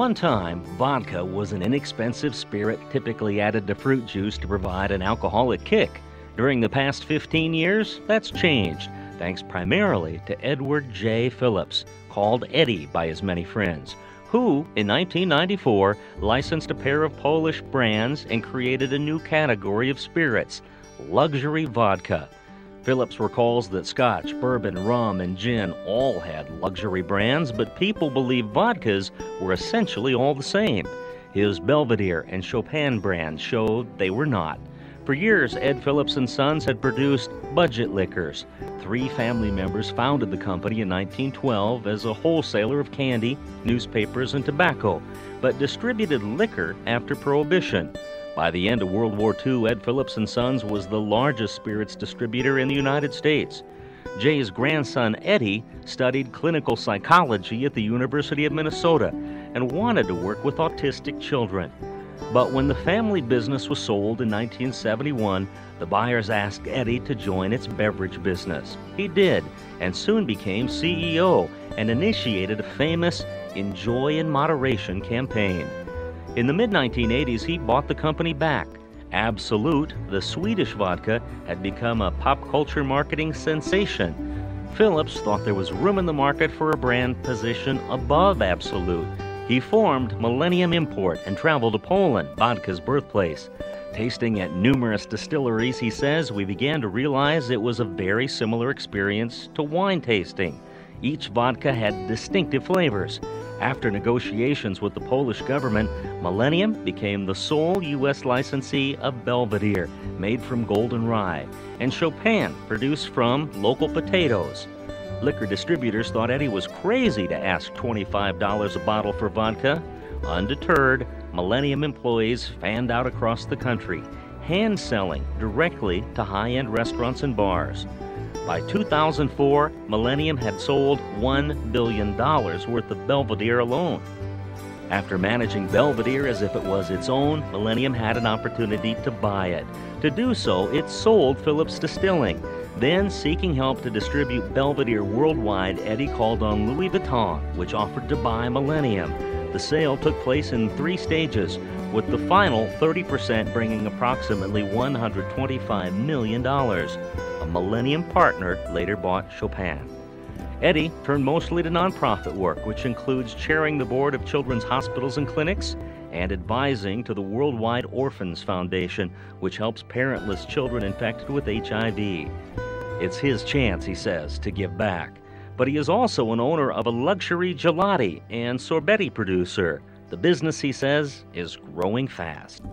one time, vodka was an inexpensive spirit typically added to fruit juice to provide an alcoholic kick. During the past 15 years, that's changed, thanks primarily to Edward J. Phillips, called Eddie by his many friends, who, in 1994, licensed a pair of Polish brands and created a new category of spirits, luxury vodka. Phillips recalls that Scotch, bourbon, rum, and gin all had luxury brands, but people believed vodkas were essentially all the same. His Belvedere and Chopin brands showed they were not. For years, Ed Phillips and Sons had produced budget liquors. 3 family members founded the company in 1912 as a wholesaler of candy, newspapers, and tobacco, but distributed liquor after Prohibition. By the end of World War II, Ed Phillips and Sons was the largest spirits distributor in the United States. Jay's grandson, Eddie, studied clinical psychology at the University of Minnesota and wanted to work with autistic children. But when the family business was sold in 1971, the buyers asked Eddie to join its beverage business. He did, and soon became CEO and initiated a famous Enjoy in Moderation campaign. In the mid-1980s, he bought the company back. Absolut, the Swedish vodka, had become a pop culture marketing sensation. Phillips thought there was room in the market for a brand position above Absolut. He formed Millennium Import and traveled to Poland, vodka's birthplace. Tasting at numerous distilleries, he says, we began to realize it was a very similar experience to wine tasting. Each vodka had distinctive flavors. After negotiations with the Polish government, Millennium became the sole U.S. licensee of Belvedere, made from golden rye, and Chopin, produced from local potatoes. Liquor distributors thought Eddie was crazy to ask $25 a bottle for vodka. Undeterred, Millennium employees fanned out across the country, hand-selling directly to high-end restaurants and bars. By 2004, Millennium had sold $1 billion worth of Belvedere alone. After managing Belvedere as if it was its own, Millennium had an opportunity to buy it. To do so, it sold Phillips Distilling. Then, seeking help to distribute Belvedere worldwide, Eddie called on Louis Vuitton, which offered to buy Millennium. The sale took place in 3 stages, with the final 30% bringing approximately $125 million. A Millennium partner later bought Chopin. Eddie turned mostly to nonprofit work, which includes chairing the board of children's hospitals and clinics and advising to the Worldwide Orphans Foundation, which helps parentless children infected with HIV. It's his chance, he says, to give back. But he is also an owner of a luxury gelati and sorbetti producer. The business, he says, is growing fast.